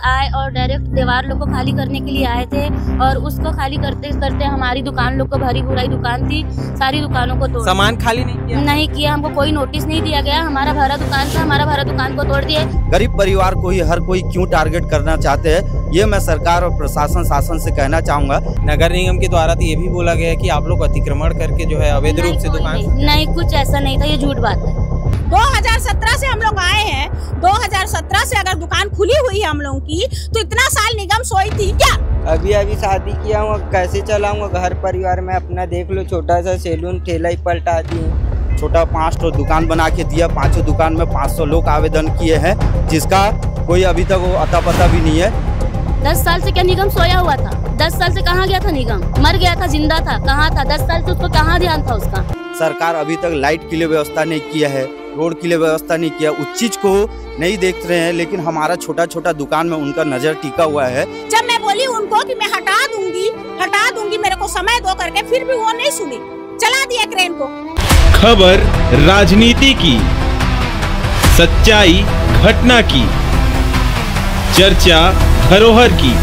आए और डायरेक्ट दीवार लोग को खाली करने के लिए आए थे और उसको खाली करते करते हमारी दुकान लोग को भरी भुराई दुकान थी, सारी दुकानों को तोड़ सामान खाली नहीं किया। हमको कोई नोटिस नहीं दिया गया। हमारा भरा दुकान था, हमारा भरा दुकान को तोड़ दिए। गरीब परिवार को ही हर कोई क्यों टारगेट करना चाहते हैं, ये मैं सरकार और प्रशासन शासन से कहना चाहूँगा। नगर निगम के द्वारा तो ये भी बोला गया है कि आप लोग अतिक्रमण करके जो है अवैध रूप से दुकान नहीं, कुछ ऐसा नहीं था, ये झूठ बात है। 2017 से हम लोग आए हैं। 2017 से अगर दुकान खुली हुई है हम लोगों की, तो इतना साल निगम सोई थी क्या? अभी शादी किया हूँ, कैसे चलाऊंगा घर परिवार में अपना? देख लो, छोटा सा सैलून ठेला ही पलटा दिए। छोटा 5 दुकान बना के दिया, 5 दुकान में 500 लोग आवेदन किए हैं, जिसका कोई अभी तक वो अता पता भी नहीं है। 10 साल से क्या निगम सोया हुआ था? 10 साल से कहाँ गया था निगम? मर गया था, जिंदा था, कहाँ था? 10 साल से उसको कहाँ ध्यान था उसका? सरकार अभी तक लाइट के लिए व्यवस्था नहीं किया है, रोड के लिए व्यवस्था नहीं किया, उस चीज को नहीं देख रहे हैं। लेकिन हमारा छोटा छोटा दुकान में उनका नजर टिका हुआ है। जब मैं बोली उनको कि मैं हटा दूंगी, मेरे को समय दो करके, फिर भी वो नहीं सुनी, चला दिया क्रेन को। खबर राजनीति की, सच्चाई घटना की, चर्चा धरोहर की।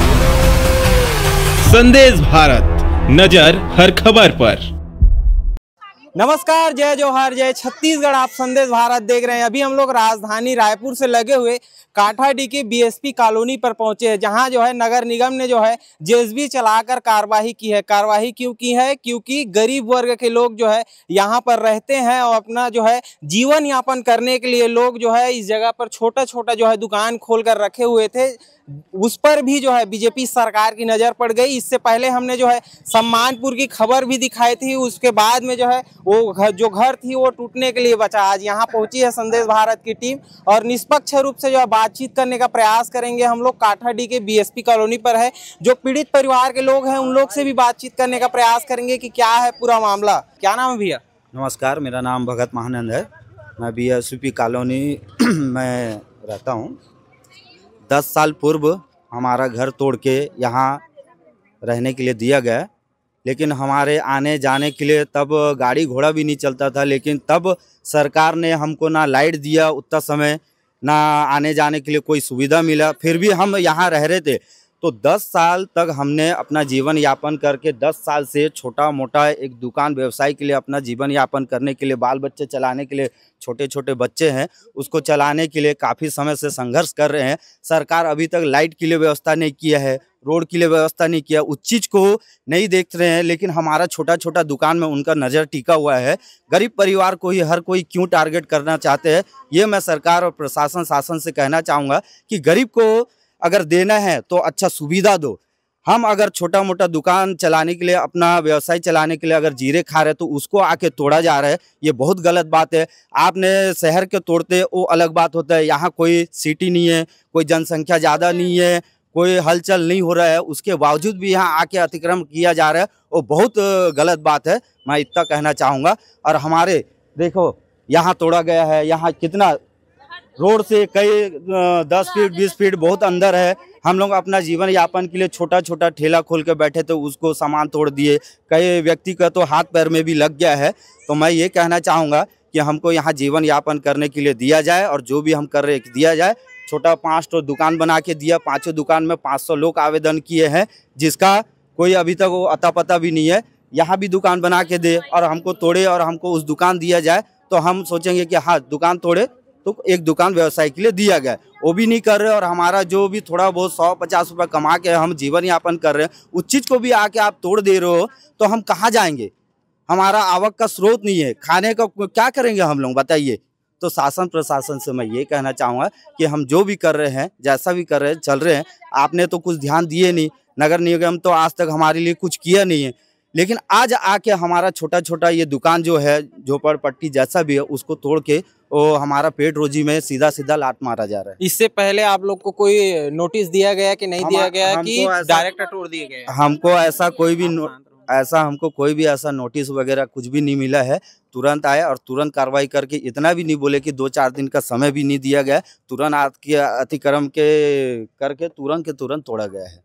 संदेश भारत, नजर हर खबर पर। नमस्कार, जय जोहार, जय छत्तीसगढ़। आप संदेश भारत देख रहे हैं। अभी हम लोग राजधानी रायपुर से लगे हुए काठाडी की बीएसपी कॉलोनी पर पहुंचे हैं, जहां जो है नगर निगम ने जो है जेसीबी चलाकर कार्रवाई की है। कार्रवाई क्यों की है? क्योंकि गरीब वर्ग के लोग जो है यहां पर रहते हैं और अपना जो है जीवन यापन करने के लिए लोग जो है इस जगह पर छोटा छोटा जो है दुकान खोल कर रखे हुए थे। उस पर भी जो है बीजेपी सरकार की नज़र पड़ गई। इससे पहले हमने जो है सम्मानपुर की खबर भी दिखाई थी, उसके बाद में जो है वो जो घर थी वो टूटने के लिए बचा। आज यहाँ पहुंची है संदेश भारत की टीम और निष्पक्ष रूप से जो है बातचीत करने का प्रयास करेंगे। हम लोग काठाडी के बीएसपी कॉलोनी पर है, जो पीड़ित परिवार के लोग हैं उन लोग से भी बातचीत करने का प्रयास करेंगे कि क्या है पूरा मामला। क्या नाम है भैया? नमस्कार, मेरा नाम भगत महानंद है। मैं बीएसपी कॉलोनी में रहता हूँ। 10 साल पूर्व हमारा घर तोड़ के यहाँ रहने के लिए दिया गया, लेकिन हमारे आने जाने के लिए तब गाड़ी घोड़ा भी नहीं चलता था। लेकिन तब सरकार ने हमको ना लाइट दिया उतना समय, ना आने जाने के लिए कोई सुविधा मिला, फिर भी हम यहाँ रह रहे थे। तो 10 साल तक हमने अपना जीवन यापन करके 10 साल से छोटा मोटा एक दुकान व्यवसाय के लिए अपना जीवन यापन करने के लिए, बाल बच्चे चलाने के लिए, छोटे छोटे बच्चे हैं उसको चलाने के लिए काफ़ी समय से संघर्ष कर रहे हैं। सरकार अभी तक लाइट के लिए व्यवस्था नहीं किया है, रोड के लिए व्यवस्था नहीं किया, उस चीज़ को नहीं देख रहे हैं। लेकिन हमारा छोटा छोटा दुकान में उनका नज़र टिका हुआ है। गरीब परिवार को ही हर कोई क्यों टारगेट करना चाहते हैं, ये मैं सरकार और प्रशासन शासन से कहना चाहूँगा कि गरीब को अगर देना है तो अच्छा सुविधा दो। हम अगर छोटा मोटा दुकान चलाने के लिए, अपना व्यवसाय चलाने के लिए अगर जीरे खा रहे हैं तो उसको आके तोड़ा जा रहा है, ये बहुत गलत बात है। आपने शहर के तोड़ते वो अलग बात होता है, यहाँ कोई सिटी नहीं है, कोई जनसंख्या ज़्यादा नहीं है, कोई हलचल नहीं हो रहा है, उसके बावजूद भी यहाँ आके अतिक्रमण किया जा रहा है, वो बहुत गलत बात है, मैं इतना कहना चाहूँगा। और हमारे देखो यहाँ तोड़ा गया है, यहाँ कितना रोड से कई 10 फीट 20 फीट बहुत अंदर है। हम लोग अपना जीवन यापन के लिए छोटा छोटा ठेला खोल के बैठे थे, उसको सामान तोड़ दिए। कई व्यक्ति का तो हाथ पैर में भी लग गया है। तो मैं ये कहना चाहूँगा कि हमको यहाँ जीवन यापन करने के लिए दिया जाए और जो भी हम कर रहे हैं दिया जाए। छोटा 5 दुकान बना के दिया, 5 दुकान में 500 लोग आवेदन किए हैं, जिसका कोई अभी तक वो अता पता भी नहीं है। यहाँ भी दुकान बना के दे और हमको तोड़े और हमको उस दुकान दिया जाए तो हम सोचेंगे कि हाँ दुकान तोड़े तो एक दुकान व्यवसाय के लिए दिया गया, वो भी नहीं कर रहे। और हमारा जो भी थोड़ा बहुत 100-50 रुपये कमा के हम जीवन यापन कर रहे हैं, उस चीज़ को भी आके आप तोड़ दे रहे हो तो हम कहाँ जाएंगे? हमारा आवक का स्रोत नहीं है, खाने का क्या करेंगे हम लोग बताइए। तो शासन प्रशासन से मैं ये कहना चाहूँगा कि हम जो भी कर रहे हैं, जैसा भी कर रहे हैं, चल रहे हैं, आपने तो कुछ ध्यान दिए नहीं। नगर निगम तो आज तक हमारे लिए कुछ किया नहीं है, लेकिन आज आके हमारा छोटा छोटा ये दुकान जो है, झोपड़पट्टी जैसा भी है, उसको तोड़ के वो हमारा पेट रोजी में सीधा सीधा लात मारा जा रहा है। इससे पहले आप लोग को कोई नोटिस दिया गया कि नहीं दिया गया कि डायरेक्ट तोड़ दिए गए? हमको ऐसा कोई भी हमको कोई भी ऐसा नोटिस वगैरह कुछ भी नहीं मिला है। तुरंत आए और तुरंत कार्रवाई करके, इतना भी नहीं बोले कि 2-4 दिन का समय भी नहीं दिया गया, तुरंत अतिक्रमण के करके तुरंत के तुरंत तोड़ा गया है।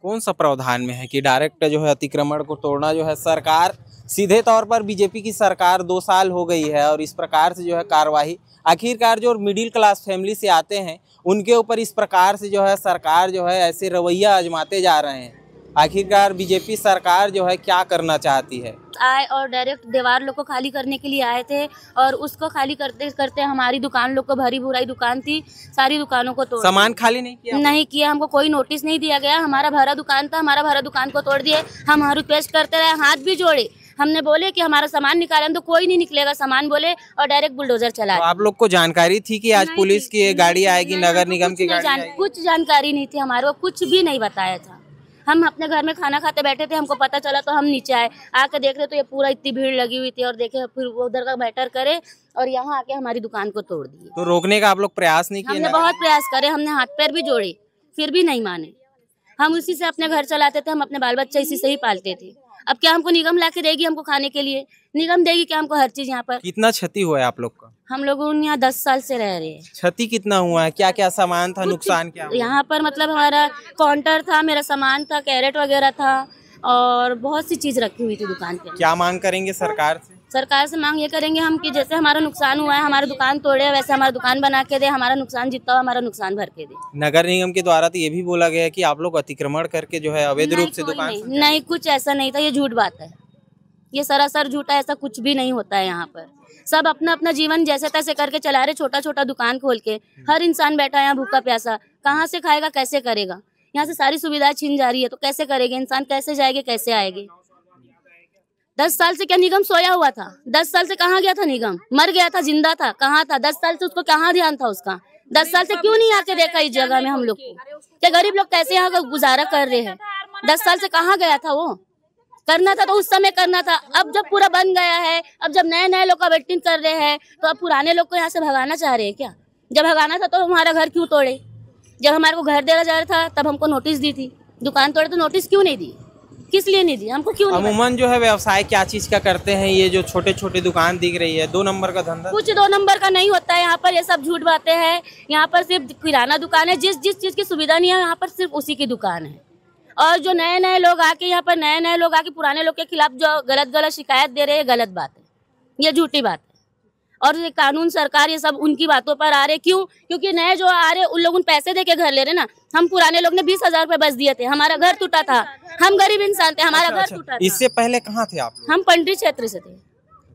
कौन सा प्रावधान में है कि डायरेक्ट जो है अतिक्रमण को तोड़ना जो है सरकार सीधे तौर पर बीजेपी की सरकार 2 साल हो गई है और इस प्रकार से जो है कार्रवाई, आखिरकार जो मिडिल क्लास फैमिली से आते हैं उनके ऊपर इस प्रकार से जो है सरकार जो है ऐसे रवैया आजमाते जा रहे हैं। आखिरकार बीजेपी सरकार जो है क्या करना चाहती है? आए और डायरेक्ट दीवार लोग को खाली करने के लिए आए थे और उसको खाली करते करते हमारी दुकान लोग को भरी भुराई दुकान थी, सारी दुकानों को तोड़ सामान खाली नहीं किया। हमको कोई नोटिस नहीं दिया गया। हमारा भरा दुकान था, हमारा भरा दुकान को तोड़ दिए। हम रिक्वेस्ट करते रहे, हाथ भी जोड़े, हमने बोले कि हमारा सामान निकालें, तो कोई नहीं निकलेगा सामान बोले और डायरेक्ट बुलडोजर चला। तो आप लोग को जानकारी थी कि आज पुलिस की गाड़ी आएगी, नगर निगम की गाड़ी आएगी? कुछ जानकारी नहीं थी हमारे को, कुछ भी नहीं बताया था। हम अपने घर में खाना खाते बैठे थे, हमको पता चला तो हम नीचे आए, आके देख रहे तो ये पूरा इतनी भीड़ लगी हुई थी और देखे फिर वो उधर का मैटर करे और यहाँ आके हमारी दुकान को तोड़ दिए। तो रोकने का आप लोग प्रयास नहीं किए? हमने बहुत प्रयास करे, हमने हाथ पैर भी जोड़े, फिर भी नहीं माने। हम उसी से अपने घर चलाते थे, हम अपने बाल बच्चे इसी से ही पालते थे। अब क्या हमको निगम ला के देगी हमको खाने के लिए? निगम देगी क्या हमको हर चीज? यहाँ पर कितना क्षति हुआ है आप लोग का? हम लोग यहाँ 10 साल से रह रहे हैं। क्षति कितना हुआ है? क्या क्या सामान था, नुकसान क्या? यहाँ पर मतलब हमारा काउंटर था, मेरा सामान था, कैरेट वगैरह था और बहुत सी चीज रखी हुई थी दुकान पे। क्या मांग करेंगे सरकार से? सरकार से मांग ये करेंगे हम कि जैसे हमारा नुकसान हुआ है, हमारी दुकान तोड़े, वैसे हमारा दुकान बना के दे, हमारा नुकसान जितना हो हमारा नुकसान भर के दे। नगर निगम के द्वारा तो ये भी बोला गया है कि आप लोग अतिक्रमण करके जो है अवैध रूप से दुकान नहीं, कुछ ऐसा नहीं था, ये झूठ बात है, ये सरासर झूठा। ऐसा कुछ भी नहीं होता है। यहाँ पर सब अपना अपना जीवन जैसे तैसे करके चला रहे, छोटा छोटा दुकान खोल के। हर इंसान बैठा है यहाँ भूखा प्यासा, कहाँ से खाएगा, कैसे करेगा? यहाँ से सारी सुविधाएं छीन जा रही है तो कैसे करेंगे इंसान? कैसे जाएंगे, कैसे आएंगे? 10 साल से क्या निगम सोया हुआ था? 10 साल से कहाँ गया था निगम? मर गया था, जिंदा था, कहाँ था? 10 साल से उसको कहाँ ध्यान था उसका? 10 साल से क्यों नहीं आके देखा इस जगह में हम लोग को? क्या गरीब लोग कैसे यहाँ का गुजारा कर रहे हैं? 10 साल से कहाँ गया था? वो करना था तो उस समय करना था। अब जब पूरा बन गया है, अब जब नए नए लोग का वेटिंग कर रहे हैं तो अब पुराने लोग को यहाँ से भगाना चाह रहे हैं क्या? जब भगाना था तो हमारा घर क्यों तोड़े? जब हमारे को घर देना जा रहा था तब हमको नोटिस दी थी, दुकान तोड़े तो नोटिस क्यों नहीं दी? किस लिए नहीं दी? हमको क्यों नहीं? अमूमन जो है व्यवसाय क्या चीज का करते हैं? ये जो छोटे छोटे दुकान दिख रही है, 2 नंबर का धंधा? कुछ 2 नंबर का नहीं होता है यहाँ पर, ये सब झूठ बातें हैं। यहाँ पर सिर्फ किराना दुकान है, जिस चीज की सुविधा नहीं है यहाँ पर सिर्फ उसी की दुकान है। और जो नए नए लोग आके यहाँ पर नए लोग आके पुराने लोग के खिलाफ जो गलत शिकायत दे रहे हैं, गलत बात है, ये झूठी बात है। और ये कानून सरकार ये सब उनकी बातों पर आ रहे, क्यों? क्योंकि नए जो आ रहे उन लोग उन पैसे दे के घर ले रहे ना। हम पुराने लोग ने 20,000 रुपए बस दिए थे, हमारा घर टूटा था, हम गरीब इंसान थे, हमारा घर टूटा था। इससे पहले कहाँ थे आप लोग? हम पंडरी क्षेत्र से थे।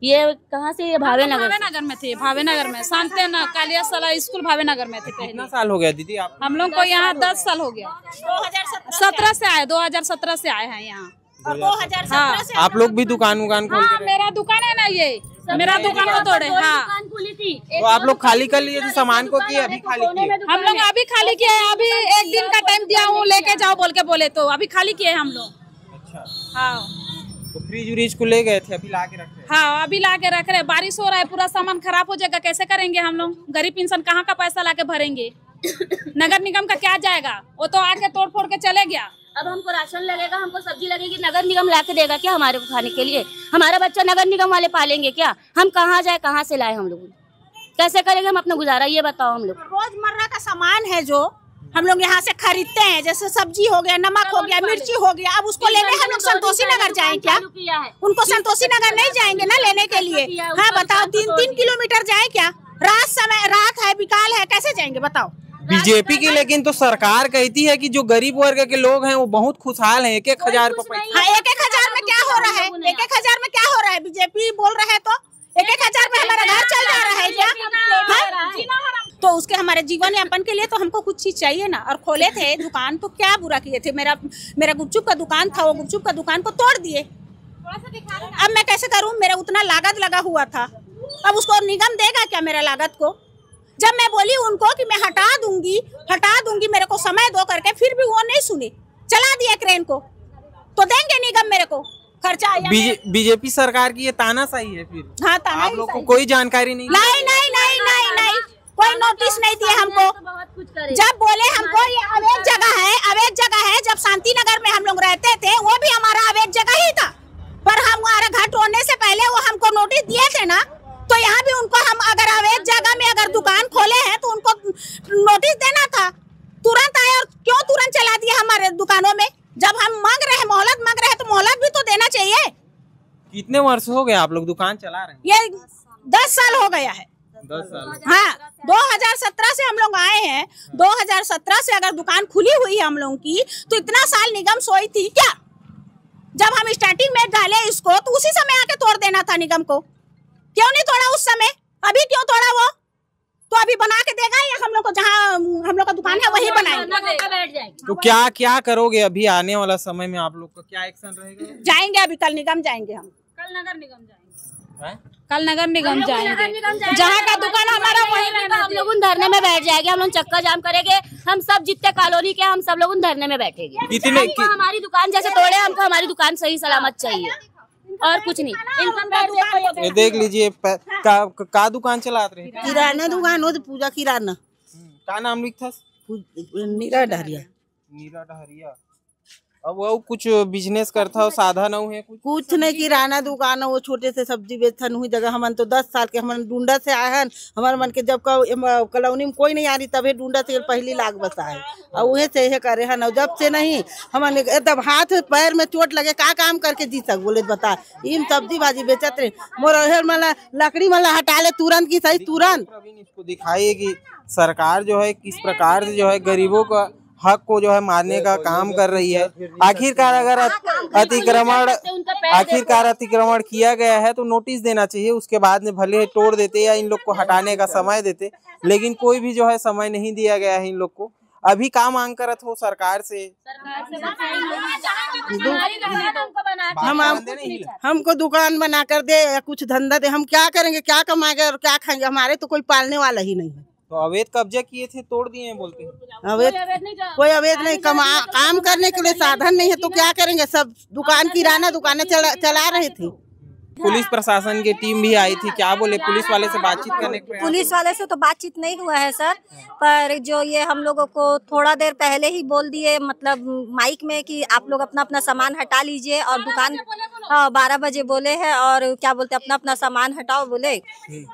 ये कहाँ से? ये भावेनगर में थे, भावेनगर में शांतिन कालिया सला स्कूल भावेनगर में थे। कितना साल हो गया दीदी आप? हम लोग को यहाँ 10 साल हो गया। 2017 से आए, 2017 से आए हैं यहाँ। और 2017 से आप लोग भी दुकान खोल के? मेरा दुकान है ना, ये मेरा दुकान को तोड़े। हाँ, तो आप लोग खाली कर लिए थे सामान को कि अभी खाली किए? हम लोग अभी खाली किए, अभी 1 दिन का टाइम दिया हूँ, लेके जाओ बोल के बोले तो अभी खाली किए हम लोग। अच्छा, हाँ, तो फ्रिज व्रिज को ले गए थे, अभी ला के रख रहे? हाँ, अभी ला के रख रहे। बारिश हो रहा है, पूरा सामान खराब हो जाएगा, कैसे करेंगे हम लोग? गरीब इंसान कहाँ का पैसा ला के भरेंगे? नगर निगम का क्या जाएगा? वो तो आके तोड़ फोड़ के चले गया। अब हमको राशन लगेगा, हमको सब्जी लगेगी, नगर निगम ला के देगा क्या हमारे को खाने के लिए? हमारा बच्चा नगर निगम वाले पालेंगे क्या? हम कहाँ जाए, कहाँ से लाए? हम लोग कैसे करेंगे हम अपना गुजारा? ये बताओ। हम लोग रोजमर्रा का सामान है जो हम लोग यहाँ से खरीदते हैं, जैसे सब्जी हो गया, नमक हो गया, मिर्ची हो गया, अब उसको लेने हम लोग संतोषी नगर जाएं क्या? उनको संतोषी नगर नहीं जाएंगे ना लेने के लिए? हाँ बताओ, 3-3 किलोमीटर जाए क्या? रात है, बिकाल है, कैसे जाएंगे बताओ? बीजेपी की लेकिन तो सरकार कहती है कि जो गरीब वर्ग के लोग हैं वो बहुत खुशहाल हैं, 1,000 को पैसा। हाँ, 1,000 में क्या हो रहा है? 1,000 में क्या हो रहा है? बीजेपी बोल रहे हैं तो 1,000 में हमारा घर चल जा रहा है क्या? तो उसके हमारे जीवन यापन के लिए तो हमको कुछ चीज चाहिए ना। और खोले थे दुकान तो क्या बुरा किए थे? मेरा गुपचुप का दुकान था, वो गुपचुप का दुकान को तोड़ दिए। अब मैं कैसे करूं? मेरा उतना लागत लगा हुआ था, अब उसको निगम देगा क्या मेरा लागत को? जब मैं बोली उनको कि मैं हटा दूंगी, मेरे को समय दो करके, फिर भी वो नहीं सुने, चला दिया क्रेन को। तो देंगे निगम मेरे को खर्चा? बीजेपी सरकार की ये तानाशाही है फिर? हाँ, तानाशाही। आप लोग को कोई जानकारी नहीं? नहीं, कोई नोटिस नहीं दिए हमको। जब बोले हमको ये अवैध जगह है, जब शांति नगर में हम लोग रहते थे वो भी हमारा अवैध जगह ही था, पर हमारा घर तोड़ने से पहले वो हमको नोटिस दिए थे ना। तो यहाँ भी उनको हम अगर अवैध जगह में अगर दुकान खोले हैं तो उनको नोटिस देना था। तुरंत आए और क्यों तुरंत चला दिया हमारे दुकानों में? जब हम मांग रहे हैं, मोहलत मांग रहे हैं, तो मोहलत भी तो देना चाहिए। कितने वर्ष हो गए आप लोग दुकान चला रहे हैं? ये 10 साल हो गया है। 10 साल। हाँ, 2017 से हम लोग आए हैं। 2017 से अगर दुकान खुली हुई है हम लोगों की, तो इतना साल निगम सोई थी क्या? जब हम स्टार्टिंग में डाले इसको, तो उसी समय आके तोड़ देना था निगम को। क्यों नहीं तोड़ा उस समय? अभी क्यों तोड़ा वो? तो अभी बना के देगा या हम लोग को जहाँ हम लोग का दुकान है वही बनाएंगे। तो क्या करोगे अभी आने वाला समय में? आप लोग का क्या एक्शन रहेगा? जाएंगे अभी, कल निगम जाएंगे हम। कल नगर निगम जाएंगे। हैं? कल नगर निगम जाएंगे। जहाँ का दुकान हमारा वही रहना। हम लोग उन धरने में बैठ जाएंगे, हम लोग चक्का जाम करेंगे। हम सब जितने कॉलोनी के हम सब लोग उन धरने में बैठेंगे। कितने हमारी दुकान जैसे तोड़े, हमको हमारी दुकान सही सलामत चाहिए और कुछ नहीं। ये देख लीजिए का दुकान चलाते रहे? किराना दुकान हो तो पूजा किराना। का नाम लिखा? नीरा डहरिया। नीरा डहरिया। अब वो कुछ बिजनेस करता हो, साधन है कुछ नहीं, किराना दुकान है। वो छोटे से सब्जी बेचन हुई जगह। हमन तो 10 साल के हमन डूंडा से आए हैं। हमारे मन के जब कॉलोनी में कोई नहीं आ रही तभी डूंडा से पहली लाख बसा है और वही से ये करे है। जब से नहीं हमन एकदम हाथ पैर में चोट लगे का काम करके जी सक बोले बता। इन सब्जी भाजी बेचत रहे मोर मला लकड़ी मला हटा ले तुरंत की सही तुरंत। इसको दिखाइए कि सरकार जो है किस प्रकार से जो है गरीबों का हक को जो है मारने का काम कर रही है। आखिरकार अगर अतिक्रमण किया गया है तो नोटिस देना चाहिए, उसके बाद में भले तोड़ देते या इन लोग को हटाने का समय देते, लेकिन कोई भी जो है समय नहीं दिया गया है इन लोग को। अभी का मांग करत हो सरकार से? हमको दुकान बना कर दे या कुछ धंधा दे। हम क्या करेंगे, क्या कमाएंगे और क्या खाएंगे? हमारे तो कोई पालने वाला ही नहीं है। तो अवैध कब्जा किए थे, तोड़ दिए हैं बोलते हैं। अवैध कोई अवैध नहीं, काम करने के लिए साधन नहीं है तो क्या करेंगे? सब दुकान किराना दुकानें चला रहे थे। पुलिस प्रशासन की टीम भी आई थी, क्या बोले? पुलिस वाले से बातचीत करने के पुलिस वाले से तो बातचीत नहीं हुआ है सर, पर जो ये हम लोगों को थोड़ा देर पहले ही बोल दिए, मतलब माइक में कि आप लोग अपना अपना सामान हटा लीजिए और दुकान 12 बजे बोले हैं और क्या बोलते अपना अपना सामान हटाओ बोले।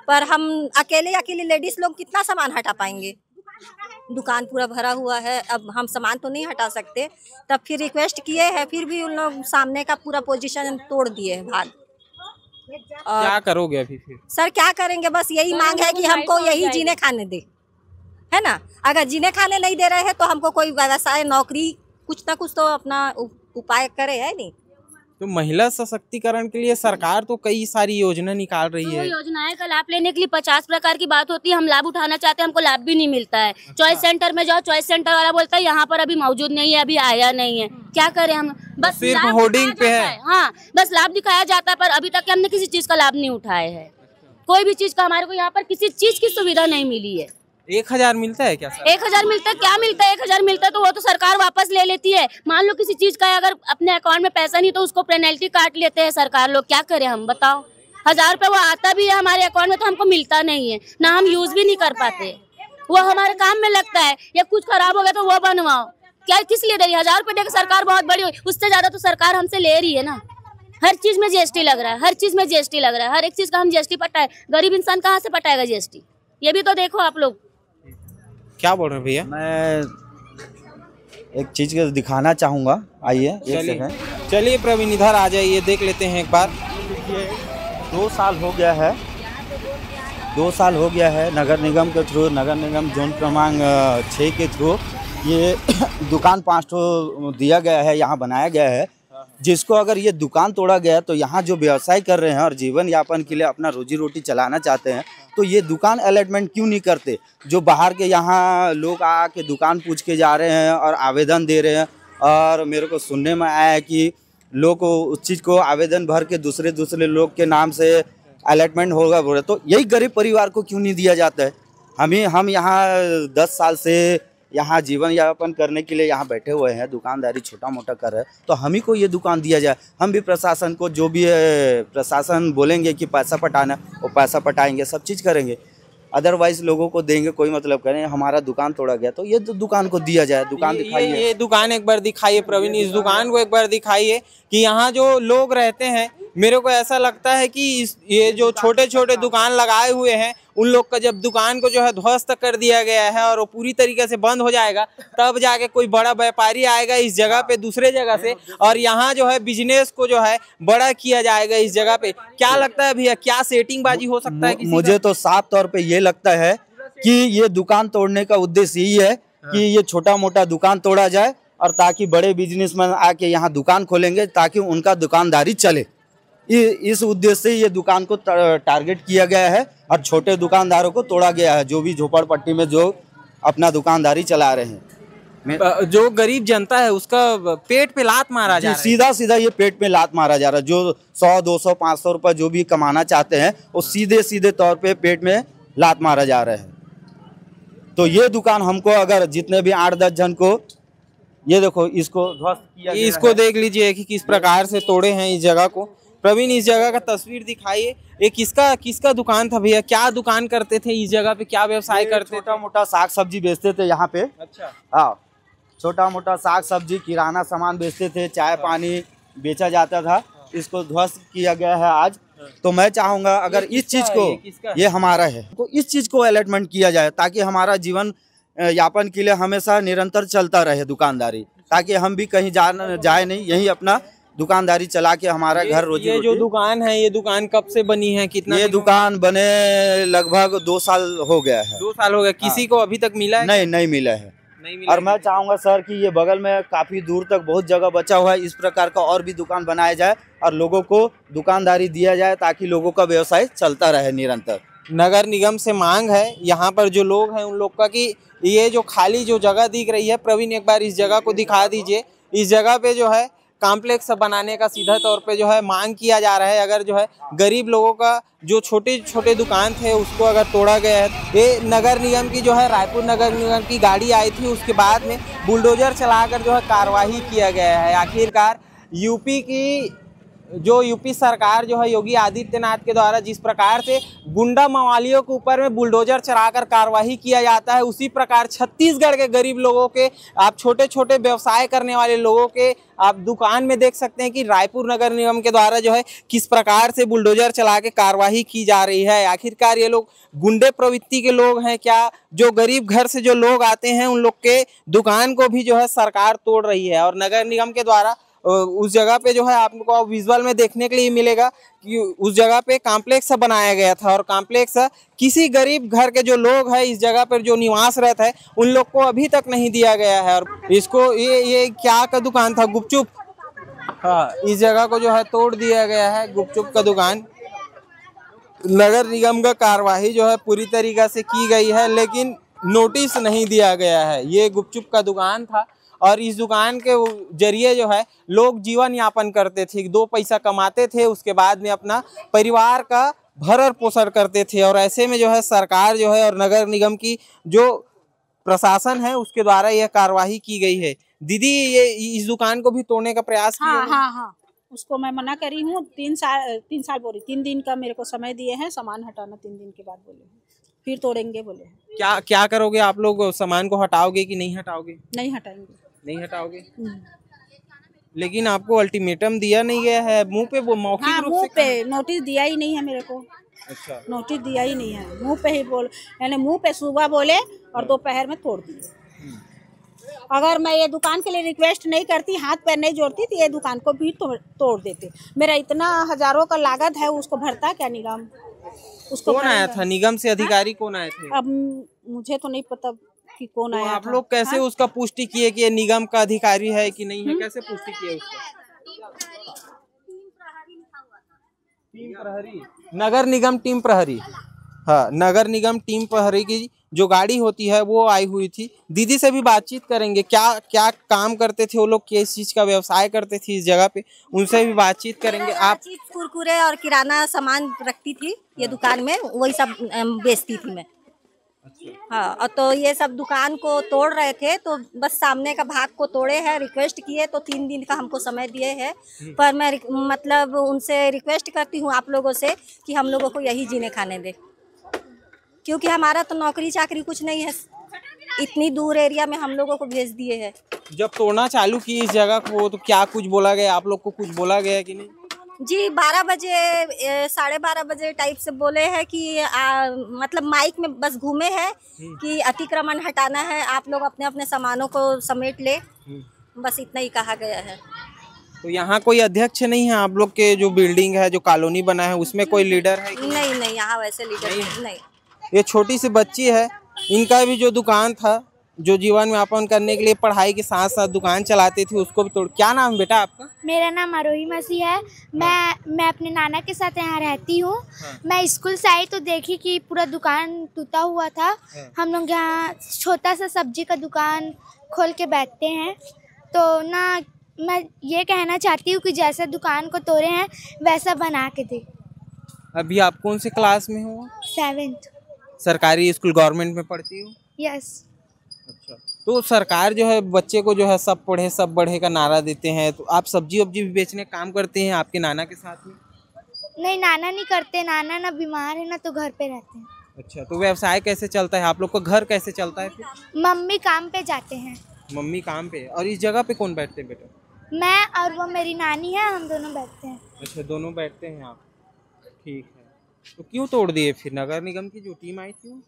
पर हम अकेले लेडीज लोग कितना सामान हटा पाएंगे? दुकान पूरा भरा हुआ है, अब हम सामान तो नहीं हटा सकते। तब फिर रिक्वेस्ट किए हैं, फिर भी उन लोग सामने का पूरा पोजीशन तोड़ दिए है भाग। क्या करोगे अभी फिर? सर क्या करेंगे, बस यही मांग है कि हमको यही जीने खाने दे, है ना। अगर जीने खाने नहीं दे रहे हैं तो हमको कोई व्यवसाय नौकरी कुछ ना कुछ तो अपना उपाय करे, है नहीं। तो महिला सशक्तिकरण के लिए सरकार तो कई सारी योजना निकाल रही है। योजनाएं का लाभ लेने के लिए 50 प्रकार की बात होती है। हम लाभ उठाना चाहते हैं, हमको लाभ भी नहीं मिलता है। चॉइस सेंटर में जाओ, चॉइस सेंटर वाला बोलता है यहाँ पर अभी मौजूद नहीं है, अभी आया नहीं है। क्या करें हम? बस सिर्फ होर्डिंग पे है। हाँ, बस लाभ दिखाया जाता है, पर अभी तक हमने किसी चीज का लाभ नहीं उठाया है। कोई भी चीज का हमारे को यहाँ पर किसी चीज की सुविधा नहीं मिली है। 1000 मिलता है क्या? 1000 मिलता है? क्या मिलता है? 1000 मिलता है तो वो तो सरकार वापस ले लेती है। मान लो किसी चीज का अगर अपने अकाउंट में पैसा नहीं तो उसको पेनल्टी काट लेते हैं सरकार लोग। क्या करें हम, बताओ? 1000 रुपए वो आता भी है हमारे अकाउंट में तो हमको मिलता नहीं है, ना हम यूज भी नहीं कर पाते। वो हमारे काम में लगता है, या कुछ खराब हो गया तो वो बनवाओ। क्या किस लिए दे रही है? 1000 रुपए देकर सरकार बहुत बड़ी हुई, उससे ज्यादा तो सरकार हमसे ले रही है ना। हर चीज में जीएसटी लग रहा है, हर चीज में जीएसटी लग रहा है, हर एक चीज का हम जीएसटी पटाए। गरीब इंसान कहाँ से पटाएगा जीएसटी? ये भी तो देखो आप लोग। क्या बोल रहे हैं भैया? मैं एक चीज को दिखाना चाहूँगा, आइए एक सेकंड। चलिए प्रवीण इधर आ जाइए, देख लेते हैं एक बार। 2 साल हो गया है, 2 साल हो गया है नगर निगम के थ्रू, नगर निगम जोन क्रमांक 6 के थ्रू ये दुकान 5 ठो दिया गया है, यहाँ बनाया गया है। जिसको अगर ये दुकान तोड़ा गया तो यहाँ जो व्यवसाय कर रहे हैं और जीवन यापन के लिए अपना रोजी रोटी चलाना चाहते हैं तो ये दुकान अलॉटमेंट क्यों नहीं करते? जो बाहर के यहाँ लोग आके दुकान पूछ के जा रहे हैं और आवेदन दे रहे हैं, और मेरे को सुनने में आया है कि लोग उस चीज़ को आवेदन भर के दूसरे लोग के नाम से अलॉटमेंट होगा बोल रहे, तो यही गरीब परिवार को क्यों नहीं दिया जाता है? हम यहाँ 10 साल से यहाँ जीवन यापन करने के लिए यहाँ बैठे हुए हैं, दुकानदारी छोटा मोटा कर रहे हैं, तो हम ही को ये दुकान दिया जाए। हम भी प्रशासन को जो भी प्रशासन बोलेंगे कि पैसा पटाना वो पैसा पटाएंगे, सब चीज़ करेंगे। अदरवाइज लोगों को देंगे कोई मतलब करें। हमारा दुकान तोड़ा गया तो ये दुकान को दिया जाए। दुकान दिखाइए, ये दुकान एक बार दिखाइए प्रवीण, इस दुकान को एक बार दिखाइए कि यहाँ जो लोग रहते हैं मेरे को ऐसा लगता है कि ये जो छोटे छोटे दुकान लगाए हुए हैं उन लोग का जब दुकान को जो है ध्वस्त कर दिया गया है और वो पूरी तरीके से बंद हो जाएगा, तब जाके कोई बड़ा व्यापारी आएगा इस जगह पे दूसरे जगह से और यहाँ जो है बिजनेस को जो है बड़ा किया जाएगा इस जगह पे। क्या लगता है भैया, क्या सेटिंग बाजी हो सकता है? मुझे तो साफ तौर पे ये लगता है कि ये दुकान तोड़ने का उद्देश्य यही है कि ये छोटा मोटा दुकान तोड़ा जाए और ताकि बड़े बिजनेसमैन आके यहाँ दुकान खोलेंगे ताकि उनका दुकानदारी चले। इस उद्देश्य से ये दुकान को टारगेट किया गया है और छोटे दुकानदारों को तोड़ा गया है, जो भी झोपड़पट्टी में जो अपना दुकानदारी चला रहे हैं। जो गरीब जनता है उसका पेट पे लात मारा जा रहा है। सीधा सीधा ये पेट पे लात मारा जा रहा है। जो 100, 200, 500 रुपये जो भी कमाना चाहते हैं वो सीधे सीधे तौर पे पेट में लात मारा जा रहा है। तो ये दुकान हमको अगर जितने भी 8-10 जन को, ये देखो इसको ध्वस्त किया गया है। इसको देख लीजिए कि किस प्रकार से तोड़े हैं इस जगह को। प्रवीण, इस जगह का तस्वीर दिखाइए। ये किसका दुकान था भैया? क्या दुकान करते थे इस जगह पे? क्या व्यवसाय करते? छोटा मोटा साग सब्जी बेचते थे यहाँ पे। अच्छा। हाँ, छोटा मोटा साग सब्जी किराना सामान बेचते थे, चाय पानी बेचा जाता था। इसको ध्वस्त किया गया है आज। तो मैं चाहूँगा अगर इस चीज़ को, ये हमारा है, तो इस चीज़ को अलॉटमेंट किया जाए ताकि हमारा जीवन यापन के लिए हमेशा निरंतर चलता रहे दुकानदारी, ताकि हम भी कहीं जाए नहीं, यही अपना दुकानदारी चला के हमारा घर रोजी। ये जो दुकान है, ये दुकान कब से बनी है? कितना? ये दुकान बने लगभग 2 साल हो गया है। 2 साल हो गया। किसी को अभी तक मिला है? नहीं मिला है। और मैं चाहूँगा सर कि ये बगल में काफ़ी दूर तक बहुत जगह बचा हुआ है, इस प्रकार का और भी दुकान बनाया जाए और लोगों को दुकानदारी दिया जाए ताकि लोगों का व्यवसाय चलता रहे निरंतर। नगर निगम से मांग है यहाँ पर जो लोग हैं उन लोग का कि ये जो खाली जो जगह दिख रही है, प्रवीण एक बार इस जगह को दिखा दीजिए। इस जगह पे जो है कॉम्प्लेक्स बनाने का सीधा तौर पे जो है मांग किया जा रहा है। अगर जो है गरीब लोगों का जो छोटे छोटे दुकान थे उसको अगर तोड़ा गया है, ये नगर निगम की जो है रायपुर नगर निगम की गाड़ी आई थी, उसके बाद में बुलडोजर चलाकर जो है कार्रवाई किया गया है। आखिरकार यूपी सरकार जो है योगी आदित्यनाथ के द्वारा जिस प्रकार से गुंडा मवालियों के ऊपर में बुलडोजर चलाकर कार्रवाई किया जाता है, उसी प्रकार छत्तीसगढ़ के गरीब लोगों के, आप छोटे छोटे व्यवसाय करने वाले लोगों के आप दुकान में देख सकते हैं कि रायपुर नगर निगम के द्वारा जो है किस प्रकार से बुलडोजर चला के कार्रवाई की जा रही है। आखिरकार ये लोग गुंडे प्रवृत्ति के लोग हैं क्या? जो गरीब घर से जो लोग आते हैं उन लोग के दुकान को भी जो है सरकार तोड़ रही है। और नगर निगम के द्वारा उस जगह पे जो है आपको विजुअल में देखने के लिए मिलेगा कि उस जगह पे कॉम्प्लेक्स बनाया गया था और कॉम्प्लेक्स किसी गरीब घर के जो लोग हैं इस जगह पर जो निवासरत है उन लोग को अभी तक नहीं दिया गया है। और इसको ये क्या का दुकान था? गुपचुप। हाँ, इस जगह को जो है तोड़ दिया गया है, गुपचुप का दुकान। नगर निगम का कार्रवाई जो है पूरी तरीके से की गई है लेकिन नोटिस नहीं दिया गया है। ये गुपचुप का दुकान था और इस दुकान के जरिए जो है लोग जीवन यापन करते थे, 2 पैसा कमाते थे, उसके बाद में अपना परिवार का भरण पोषण करते थे। और ऐसे में जो है सरकार जो है और नगर निगम की जो प्रशासन है उसके द्वारा यह कार्रवाई की गई है। दीदी, ये इस दुकान को भी तोड़ने का प्रयास किया? हाँ, उसको मैं मना करी हूँ। 3 साल बोली, 3 दिन का मेरे को समय दिए हैं, सामान हटाना 3 दिन के बाद बोले, फिर तोड़ेंगे बोले। क्या करोगे आप लोग? सामान को हटाओगे कि नहीं हटाओगे? नहीं हटाएंगे। नहीं हटाओगे? लेकिन आपको अल्टीमेटम दिया नहीं गया है मुंह पे? वो मौखिक रूप से मुंह पे नोटिस दिया ही नहीं है मेरे को। अच्छा, नोटिस दिया ही नहीं है, मुंह पे ही बोल, यानी मुंह पे सुबह बोले और दोपहर में तोड़ दिए। अगर मैं ये दुकान के लिए रिक्वेस्ट नहीं करती, हाथ पैर नहीं जोड़ती, तो ये दुकान को भी तोड़ देते। मेरा इतना हजारों का लागत है, उसको भरता क्या निगम? उसको कौन आया था निगम से? अधिकारी कौन आए थे? अब मुझे तो नहीं पता कि कौन आया। आप लोग कैसे उसका पुष्टि किए कि ये निगम का अधिकारी है कि नहीं है? कैसे पुष्टि किए उसका? टीम प्रहरी, नगर निगम टीम प्रहरी। हाँ, नगर निगम टीम प्रहरी की जो गाड़ी होती है वो आई हुई थी। दीदी से भी बातचीत करेंगे, क्या काम करते थे वो लोग, किस चीज का व्यवसाय करते थे इस जगह पे, उनसे भी बातचीत करेंगे। आप? कुरकुरे और किराना सामान रखती थी ये दुकान में, वही सब बेचती थी मैं। हाँ, और तो ये सब दुकान को तोड़ रहे थे, तो बस सामने का भाग को तोड़े हैं। रिक्वेस्ट किए तो 3 दिन का हमको समय दिए हैं, पर मैं मतलब उनसे रिक्वेस्ट करती हूँ आप लोगों से कि हम लोगों को यही जीने खाने दे, क्योंकि हमारा तो नौकरी चाकरी कुछ नहीं है। इतनी दूर एरिया में हम लोगों को भेज दिए हैं। जब तोड़ना चालू की इस जगह को तो क्या कुछ बोला गया? आप लोग को कुछ बोला गया कि नहीं? जी 12 बजे 12:30 बजे टाइप से बोले हैं कि मतलब माइक में बस घूमे हैं कि अतिक्रमण हटाना है, आप लोग अपने अपने सामानों को समेट ले, बस इतना ही कहा गया है। तो यहाँ कोई अध्यक्ष नहीं है? आप लोग के जो बिल्डिंग है, जो कॉलोनी बना है, उसमें कोई लीडर है? नहीं, यहाँ वैसे लीडर नहीं। ये छोटी सी बच्ची है, इनका भी जो दुकान था, जो जीवन यापन करने के लिए पढ़ाई के साथ साथ दुकान चलाती थी, उसको भी तोड़। क्या नाम बेटा आपका? मेरा नाम आरोही मसीह है। मैं अपने नाना के साथ यहाँ रहती हूँ। मैं स्कूल से आई तो देखी कि पूरा दुकान टूटा हुआ था। हम लोग यहाँ छोटा सा सब्जी का दुकान खोल के बैठते हैं, तो ना मैं ये कहना चाहती हूँ कि जैसे दुकान को तोड़े हैं वैसा बना के दे। अभी आप कौन से क्लास में हो? 7th। सरकारी स्कूल गवर्नमेंट में पढ़ती हो? यस। अच्छा, तो सरकार जो है बच्चे को जो है सब पढ़े सब बढ़े का नारा देते हैं, तो आप सब्जी वब्जी भी बेचने का काम करते हैं आपके नाना के साथ में? नहीं, नाना नहीं करते। नाना ना बीमार है ना, तो घर पे रहते हैं। अच्छा, तो व्यवसाय कैसे चलता है? आप लोग का घर कैसे चलता है फिर? मम्मी काम पे जाते हैं। मम्मी काम पे। और इस जगह पे कौन बैठते हैं बेटा? मैं और वो मेरी नानी है, हम दोनों बैठते हैं। अच्छा, दोनों बैठते हैं आप। ठीक है, तो क्यों तोड़ दिए फिर? नगर निगम की जो टीम आई थी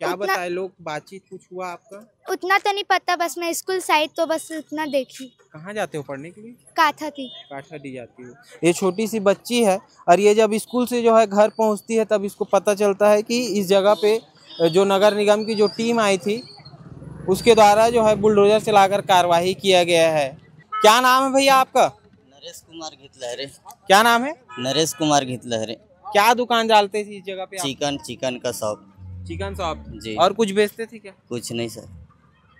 क्या बताए लोग? बातचीत कुछ हुआ आपका? उतना तो नहीं पता, बस मैं स्कूल से आई तो बस उतना देखी। कहाँ जाते हो पढ़ने के लिए? काठाडी जाती हो। ये छोटी सी बच्ची है, और ये जब स्कूल से जो है घर पहुँचती है तब इसको पता चलता है कि इस जगह पे जो नगर निगम की जो टीम आई थी उसके द्वारा जो है बुलडोजर चलाकर कार्रवाई किया गया है। क्या नाम है भैया आपका? नरेश कुमार घितलहरे। क्या नाम है? नरेश कुमार घितलहरे। क्या दुकान डालते थे इस जगह पे? चिकन का शॉप। चिकन शॉप जी। और कुछ बेचते थे क्या? कुछ नहीं सर।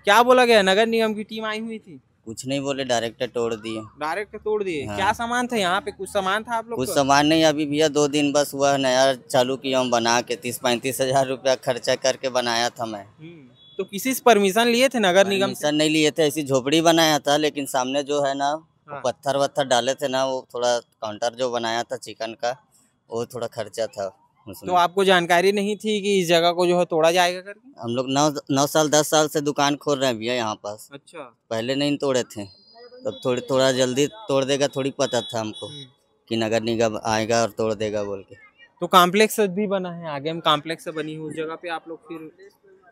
क्या बोला गया? नगर निगम की टीम आई हुई थी? कुछ नहीं बोले, डायरेक्ट तोड़ दिए। डायरेक्ट तोड़ दिए? हाँ। क्या सामान था यहाँ पे? कुछ सामान था आप लोग? कुछ सामान नहीं, अभी भैया 2 दिन बस हुआ है, नया चालू किया हूँ बना के। 30-35 हजार रुपया खर्चा करके बनाया था मैं। तो किसी से परमिशन लिए थे नगर निगम से? नहीं लिए थे, ऐसी झोपड़ी बनाया था, लेकिन सामने जो है ना पत्थर वत्थर डाले थे ना, वो थोड़ा काउंटर जो बनाया था चिकन का, वो थोड़ा खर्चा था उसमें। तो आपको जानकारी नहीं थी कि इस जगह को जो है तोड़ा जाएगा करके? हम लोग 9 साल 10 साल से दुकान खोल रहे हैं भैया यहाँ पास। अच्छा, पहले नहीं तोड़े थे, तब थोड़ा जल्दी तोड़ देगा, थोड़ी पता था हमको कि नगर निगम आएगा और तोड़ देगा बोल के। तो कॉम्प्लेक्स भी बना है आगे में, कॉम्प्लेक्स बनी हुई उस जगह पे आप लोग फिर?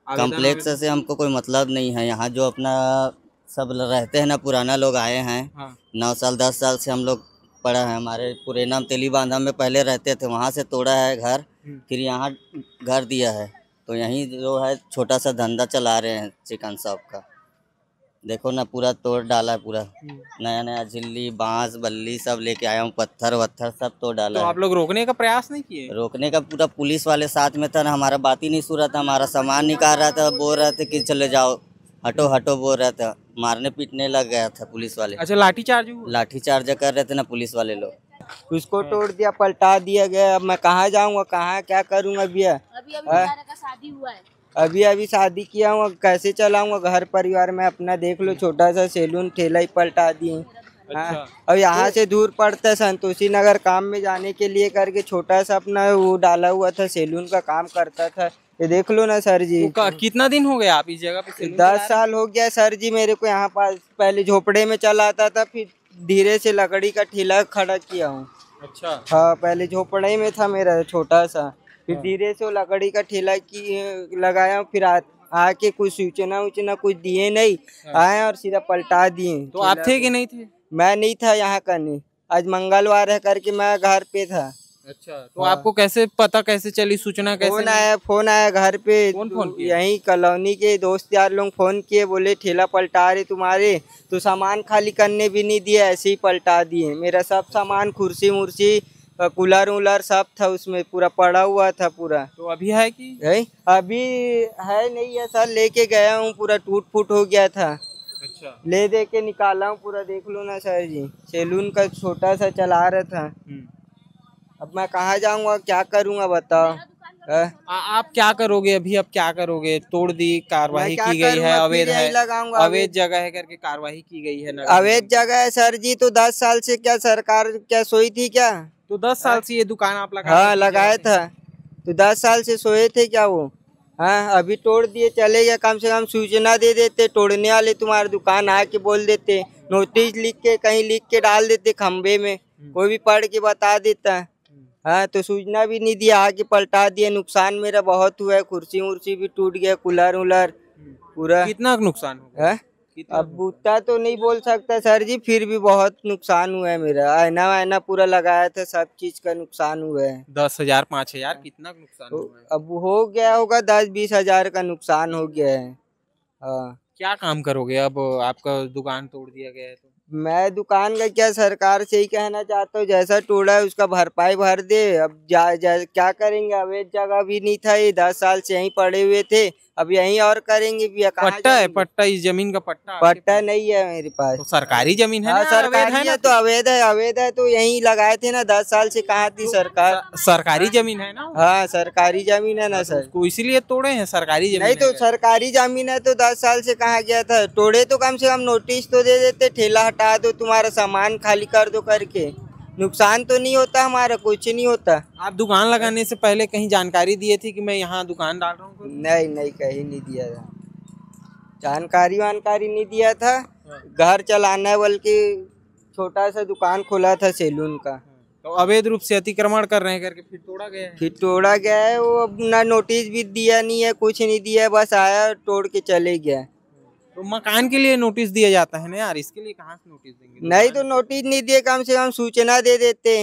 कॉम्प्लेक्स से हमको कोई मतलब नहीं है, यहाँ जो अपना सब रहते हैं ना, पुराना लोग आए हैं। 9 साल 10 साल से हम लोग पड़ा है, हमारे पुरेना तेली बांधा में पहले रहते थे, वहाँ से तोड़ा है घर, फिर यहाँ घर दिया है, तो यहीं जो है छोटा सा धंधा चला रहे हैं चिकन शॉप का। देखो ना, पूरा तोड़ डाला है, पूरा नया झिल्ली बांस बल्ली सब लेके आया हूँ, पत्थर वत्थर सब तोड़ डाला। तो आप लोग रोकने का प्रयास नहीं किए? रोकने का पूरा पुलिस वाले साथ में था ना, हमारा बात ही नहीं सुन रहा था, हमारा सामान निकाल रहा था, बोल रहे थे कि चले जाओ, हटो हटो बोल रहा था, मारने पीटने लग गया था पुलिस वाले। अच्छा, लाठीचार्ज कर रहे थे ना पुलिस वाले लोग। उसको तोड़ दिया, पलटा दिया गया। अब मैं कहाँ जाऊँगा, कहाँ क्या करूँगा भैया? शादी हुआ है, अभी शादी किया हूँ, कैसे चलाऊंगा घर परिवार में अपना? देख लो, छोटा सा सैलून ठेला ही पलटा दिए। हाँ, और यहाँ से दूर पड़ता है, संतोषी नगर काम में जाने के लिए करके छोटा सा अपना वो डाला हुआ था, सैलून का काम करता था। ये देख लो ना सर जी। कितना दिन हो गया आप इस जगह पे? 10 साल हो गया सर जी मेरे को यहाँ पास। पहले झोपड़े में चला आता था, फिर धीरे से लकड़ी का ठेला खड़ा किया हूँ। अच्छा। हाँ, पहले झोपड़े में था मेरा छोटा सा, फिर धीरे से लकड़ी का ठेला की लगाया, फिर आके कुछ सूचना कुछ दिए नहीं, आए और सीधा पलटा दिए। तो आप थे कि नहीं थे? मैं नहीं था यहाँ करने, आज मंगलवार है करके मैं घर पे था। अच्छा, तो आपको कैसे पता, कैसे चली सूचना? कैसे फोन आया घर पे? कौन फोन किया? यही कॉलोनी के दोस्त यार लोग फोन किए, बोले ठेला पलटा रहे तुम्हारे, तो सामान खाली करने भी नहीं दिया, ऐसे ही पलटा दिए। मेरा सब सामान, कुर्सी मुर्सी कूलर उलर सब था उसमें, पूरा पड़ा हुआ था पूरा। तो अभी है कि है? अभी है नहीं है सर, लेके गया हूँ, पूरा टूट फूट हो गया था। अच्छा। ले दे के निकाला हूँ पूरा, देख लो ना सर जी। सैलून का छोटा सा चला रहा था, अब मैं कहाँ जाऊँगा, क्या करूँगा बताओ? आप क्या करोगे अभी? अब क्या करोगे? तोड़ दी, कार्रवाई की गई है, अवैध है, अवैध जगह है करके कार्रवाई की गई है। अवैध जगह है सर जी, तो 10 साल से क्या सरकार क्या सोई थी क्या? तो 10 साल से ये दुकान आप लगा? हाँ, लगाया था, तो 10 साल से सोए थे क्या वो? हाँ, अभी तोड़ दिए, चले गए। कम से कम सूचना दे देते, तोड़ने वाले तुम्हारी दुकान आके बोल देते, नोटिस लिख के कहीं लिख के डाल देते खम्बे में, कोई भी पढ़ के बता देता है। हाँ, तो सूचना भी नहीं दिया, आके पलटा दिया। नुकसान मेरा बहुत हुआ है, कुर्सी उर्सी भी टूट गया, कूलर उलर पूरा। कितना नुकसान हो गया? अब उतना तो नहीं बोल सकता सर जी, फिर भी बहुत नुकसान हुआ है मेरा। आईना वाईना पूरा लगाया था, सब चीज का नुकसान हुआ है। 10,000 5,000 कितना नुकसान हुआ है? अब हो गया होगा 10-20 हजार का नुकसान हो गया है। हाँ, क्या काम करोगे अब? आपका दुकान तोड़ दिया गया है तो मैं दुकान का क्या सरकार से ही कहना चाहता हूँ, जैसा टूटा है उसका भरपाई भर दे। अब क्या करेंगे, अवैध जगह भी नहीं था, ये 10 साल से यहीं पड़े हुए थे, अब यहीं और करेंगे भी। पट्टा है? पट्टा, इस जमीन का पट्टा? पट्टा नहीं है मेरे पास। तो सरकारी जमीन है हाँ, ना? सरकारी है तो अवैध है। अवैध है तो यहीं लगाए थे ना, 10 साल से कहाँ थी सरकार। सरकारी जमीन है ना? हाँ, सरकारी जमीन है ना सर। उसको इसीलिए तोड़े हैं, सरकारी जमीन नहीं तो सरकारी जमीन है तो 10 साल से कहाँ गया था। तोड़े तो कम से कम नोटिस तो दे देते, ठेला हटा दो, तुम्हारा सामान खाली कर दो करके। नुकसान तो नहीं होता हमारा, कुछ नहीं होता। आप दुकान लगाने से पहले कहीं जानकारी दिए थी कि मैं यहाँ दुकान डाल रहा हूँ? नहीं, कहीं नहीं दिया था, जानकारी वानकारी नहीं दिया था। घर चलाना है, बल्कि छोटा सा दुकान खोला था सैलून का। तो अवैध रूप से अतिक्रमण कर रहे हैं करके फिर तोड़ा गया है? फिर तोड़ा गया है वो। अब ना नोटिस भी दिया नहीं है, कुछ नहीं दिया, बस आया तोड़ के चले गया। तो मकान के लिए नोटिस दिया जाता है ना यार, इसके लिए कहाँ से नोटिस देंगे? नहीं तो नोटिस नहीं दिए, कम से कम सूचना दे देते।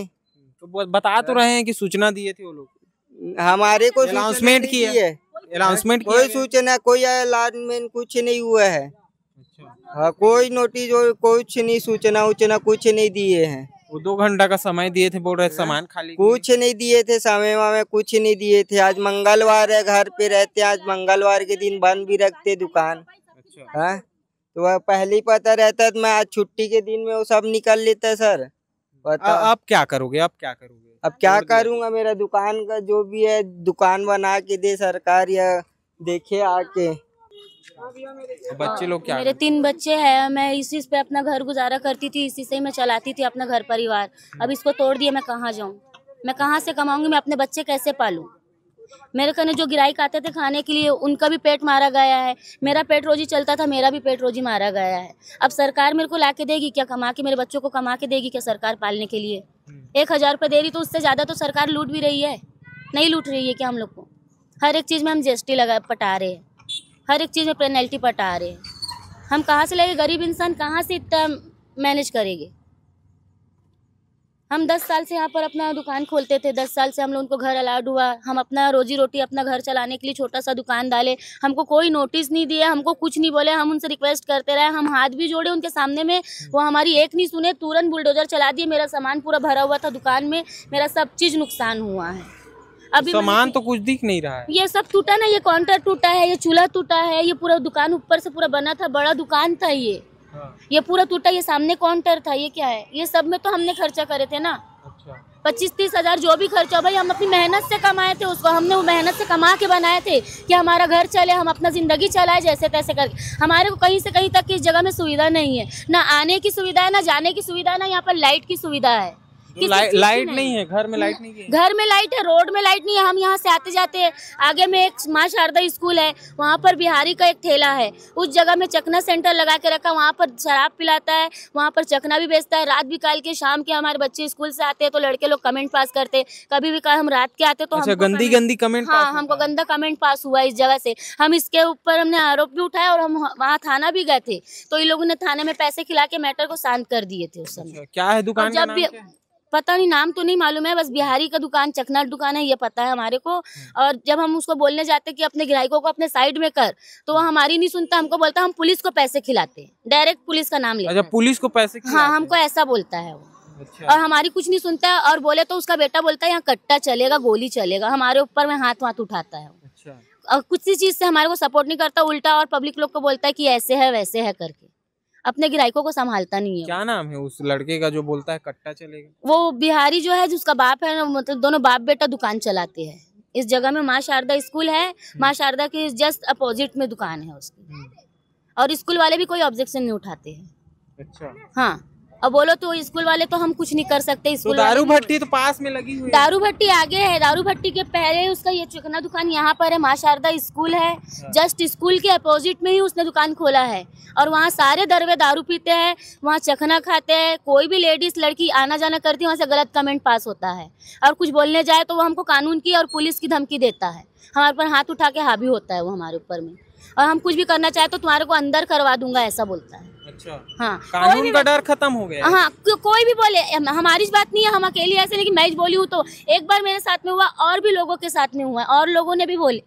तो बता तो रहे हैं कि सूचना दिए थे वो लोग। हमारे को अनाउंसमेंट की है, अनाउंसमेंट कोई सूचना, कोई अनाउंसमेंट कुछ नहीं हुआ है। हाँ, कोई नोटिस और कुछ नहीं, सूचना उचना कुछ नहीं दिए हैं। वो 2 घंटा का समय दिए थे, बोल रहे सामान खाली। कुछ नहीं दिए थे, समय में कुछ नहीं दिए थे। आज मंगलवार है, घर पे रहते, आज मंगलवार के दिन बंद भी रखते दुकान। हाँ, तो वह पहले ही पता रहता तो मैं आज छुट्टी के दिन में वो सब निकल लेता सर। अब क्या करोगे? अब क्या करूँगा, मेरा दुकान का जो भी है दुकान बना के दे सरकार, या देखे आके। बच्चे लोग क्या? मेरे 3 बच्चे हैं, मैं इसी पे अपना घर गुजारा करती थी, इसी से ही मैं चलाती थी अपना घर परिवार। अब इसको तोड़ दिया, मैं कहाँ जाऊँ? मैं कहाँ से कमाऊंगी? मैं अपने बच्चे कैसे पालूं? मेरे कने जो गिराई आते थे खाने के लिए, उनका भी पेट मारा गया है। मेरा पेट रोजी चलता था, मेरा भी पेट रोजी मारा गया है। अब सरकार मेरे को लाके देगी क्या? कमा के मेरे बच्चों को कमा के देगी क्या सरकार पालने के लिए? 1,000 रुपये दे रही, तो उससे ज़्यादा तो सरकार लूट भी रही है। नहीं लूट रही है क्या हम लोग को? हर एक चीज़ में हम GST पटा रहे हैं, हर एक चीज़ में पेनल्टी पटा रहे हैं। हम कहाँ से लेंगे? गरीब इंसान कहाँ से इतना मैनेज करेंगे? हम 10 साल से यहाँ पर अपना दुकान खोलते थे, 10 साल से हम लोग उनको घर अलाउड हुआ। हम अपना रोजी रोटी अपना घर चलाने के लिए छोटा सा दुकान डाले, हमको कोई नोटिस नहीं दिया, हमको कुछ नहीं बोले। हम उनसे रिक्वेस्ट करते रहे, हम हाथ भी जोड़े उनके सामने में, वो हमारी एक नहीं सुने, तुरंत बुलडोजर चला दिए। मेरा सामान पूरा भरा हुआ था दुकान में, मेरा सब चीज़ नुकसान हुआ है। अभी सामान तो कुछ दिख नहीं रहा है। ये सब टूटा ना, ये काउंटर टूटा है, ये चूल्हा टूटा है, ये पूरा दुकान ऊपर से पूरा बना था, बड़ा दुकान था ये पूरा टूटा। ये सामने काउंटर था, ये क्या है? ये सब में तो हमने खर्चा करे थे ना। 25-30 हजार जो भी खर्चा, भाई हम अपनी मेहनत से कमाए थे उसको, हमने वो मेहनत से कमा के बनाए थे कि हमारा घर चले, हम अपना जिंदगी चलाए जैसे तैसे करके। हमारे को कहीं से कहीं तक की इस जगह में सुविधा नहीं है, ना आने की सुविधा है, ना जाने की सुविधा है, ना यहाँ पर लाइट की सुविधा है। लाइट नहीं है, घर में लाइट नहीं है। घर में लाइट है, रोड में लाइट नहीं है। हम यहाँ से आते जाते हैं, आगे में एक माँ शारदा स्कूल है, वहाँ पर बिहारी का एक ठेला है, उस जगह में चकना सेंटर लगा के रखा, वहाँ पर शराब पिलाता है, वहाँ पर चकना भी बेचता है। रात भी काल के शाम के हमारे बच्चे स्कूल से आते हैं तो लड़के लोग कमेंट पास करते, कभी भी हम रात के आते तो गंदी कमेंट। हाँ, हमको गंदा कमेंट पास हुआ इस जगह से। हम इसके ऊपर हमने आरोप भी उठाया और हम वहाँ थाना भी गए थे, तो इन लोगों ने थाने में पैसे खिला के मैटर को शांत कर दिए थे उस समय। क्या है दुकान का नाम? पता नहीं, नाम तो नहीं मालूम है, बस बिहारी का दुकान, चकना दुकान है, ये पता है हमारे को। और जब हम उसको बोलने जाते कि अपने ग्राहकों को अपने साइड में कर, तो वो हमारी नहीं सुनता, हमको बोलता हम पुलिस को पैसे खिलाते हैं, डायरेक्ट पुलिस का नाम लेते हैं। अच्छा, पुलिस को पैसे खिलाते? हाँ, हमको ऐसा बोलता है वो। अच्छा। और हमारी कुछ नहीं सुनता है, और बोले तो उसका बेटा बोलता है यहाँ कट्टा चलेगा, गोली चलेगा, हमारे ऊपर में हाथ उठाता है। अच्छा। और कुछ ही चीज से हमारे को सपोर्ट नहीं करता, उल्टा और पब्लिक लोग को बोलता है कि ऐसे है वैसे है करके, अपने ग्राहकों को संभालता नहीं है। क्या नाम है उस लड़के का जो बोलता है कट्टा चलेगा? वो बिहारी जो है, जिसका बाप है, मतलब दोनों बाप बेटा दुकान चलाते हैं इस जगह में। माँ शारदा स्कूल है, माँ शारदा के जस्ट अपोजिट में दुकान है उसकी, और स्कूल वाले भी कोई ऑब्जेक्शन नहीं उठाते हैं। अच्छा। हाँ, और बोलो तो स्कूल वाले तो हम कुछ नहीं कर सकते। स्कूल दारू भट्टी तो पास में लगी हुई है। दारू भट्टी आगे है, दारू भट्टी के पहले उसका ये चिकना दुकान यहाँ पर है। माँ शारदा स्कूल है, जस्ट स्कूल के अपोजिट में ही उसने दुकान खोला है और वहाँ सारे दरवे दारू पीते हैं, वहाँ चखना खाते हैं। कोई भी लेडीज लड़की आना जाना करती है वहाँ से गलत कमेंट पास होता है और कुछ बोलने जाए तो वो हमको कानून की और पुलिस की धमकी देता है। हमारे पर हाथ उठा के हावी होता है वो हमारे ऊपर में, और हम कुछ भी करना चाहे तो तुम्हारे को अंदर करवा दूंगा ऐसा बोलता है। अच्छा, हाँ, कानून का डर खत्म हो गया। हाँ, कोई भी बोले, हमारी बात नहीं है, हम अकेली ऐसे, लेकिन मैं बोली हूँ तो एक बार मेरे साथ में हुआ और भी लोगों के साथ में हुआ और लोगों ने भी बोले।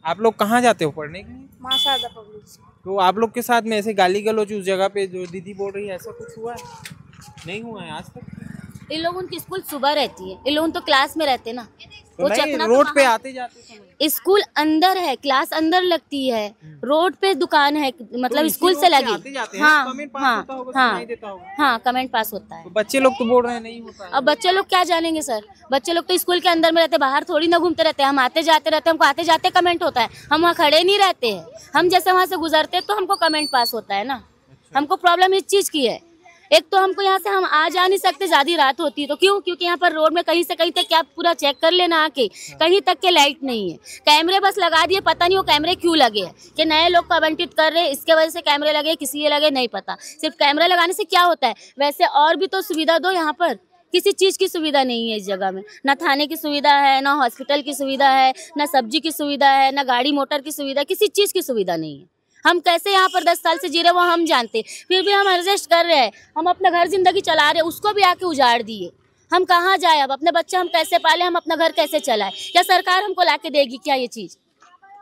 आप लोग कहाँ जाते हो पढ़ने के लिए? माँ शारदा पब्लिक स्कूल। तो आप लोग के साथ में ऐसे गाली गलौज उस जगह पे जो दीदी बोल रही है, ऐसा कुछ हुआ है? नहीं हुआ है आज तक। इन लोगों की स्कूल सुबह रहती है, इन लोगों तो क्लास में रहते ना, तो नहीं, रोड पे आते जाते समय। स्कूल अंदर है, क्लास अंदर लगती है, रोड पे दुकान है, मतलब स्कूल से लगी। हाँ हाँ हाँ हाँ, कमेंट पास होता है। तो बच्चे लोग तो बोल रहे हैं नहीं होता है। अब बच्चे लोग क्या जानेंगे सर, बच्चे लोग तो स्कूल के अंदर में रहते, बाहर थोड़ी ना घूमते रहते हैं। हम आते जाते रहते हैं, हमको आते जाते कमेंट होता है, हम वहाँ खड़े नहीं रहते हैं। हम जैसे वहाँ से गुजरते तो हमको कमेंट पास होता है ना। हमको प्रॉब्लम इस चीज की है, एक तो हमको यहाँ से हम आ जा नहीं सकते, ज्यादा रात होती है तो क्यों, क्योंकि यहाँ पर रोड में कहीं से कहीं तक क्या पूरा चेक कर लेना आके, कहीं तक के लाइट नहीं है। कैमरे बस लगा दिए, पता नहीं वो कैमरे क्यों लगे हैं, कि नए लोग को आवंटित कर रहे हैं इसके वजह से कैमरे लगे, किस लिए लगे नहीं पता। सिर्फ कैमरा लगाने से क्या होता है, वैसे और भी तो सुविधा दो। यहाँ पर किसी चीज की सुविधा नहीं है इस जगह में, ना थाने की सुविधा है, ना हॉस्पिटल की सुविधा है, ना सब्जी की सुविधा है, ना गाड़ी मोटर की सुविधा, किसी चीज की सुविधा नहीं है। हम कैसे यहाँ पर 10 साल से जी रहे वो हम जानते, फिर भी हम एडजस्ट कर रहे हैं। हम अपना घर जिंदगी चला रहे, उसको भी आके उजाड़ दिए। हम कहाँ जाए अब, अपने बच्चे हम कैसे पाले, हम अपना घर कैसे चलाए? क्या सरकार हमको लाके देगी क्या ये चीज?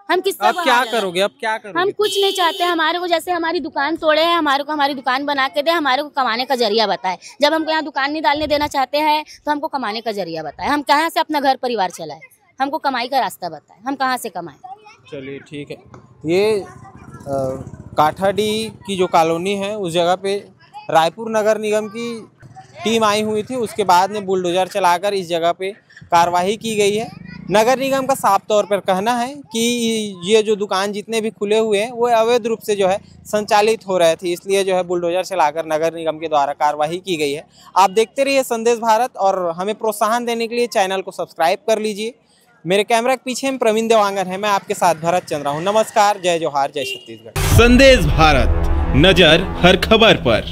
हम किससे अब क्या करोगे? अब क्या करोगे? हम कुछ नहीं चाहते। हमारे को जैसे हमारी दुकान तोड़े हैं, हमारे को हमारी दुकान बना के दे, हमारे को कमाने का जरिया बताए। जब हमको यहाँ दुकान नहीं डालने देना चाहते हैं तो हमको कमाने का जरिया बताए। हम कहाँ से अपना घर परिवार चलाए, हमको कमाई का रास्ता बताए, हम कहाँ से कमाए? चलिए ठीक है। ये काठाडी की जो कॉलोनी है उस जगह पे रायपुर नगर निगम की टीम आई हुई थी, उसके बाद में बुलडोजर चलाकर इस जगह पे कार्रवाई की गई है। नगर निगम का साफ तौर पर कहना है कि ये जो दुकान जितने भी खुले हुए हैं वो अवैध रूप से जो है संचालित हो रहे थे, इसलिए जो है बुलडोजर चलाकर नगर निगम के द्वारा कार्रवाई की गई है। आप देखते रहिए संदेश भारत और हमें प्रोत्साहन देने के लिए चैनल को सब्सक्राइब कर लीजिए। मेरे कैमरा के पीछे में प्रवीण देवांगन है, मैं आपके साथ भरत चंद्रा हूँ। नमस्कार, जय जोहार, जय छत्तीसगढ़। संदेश भारत, नजर हर खबर पर।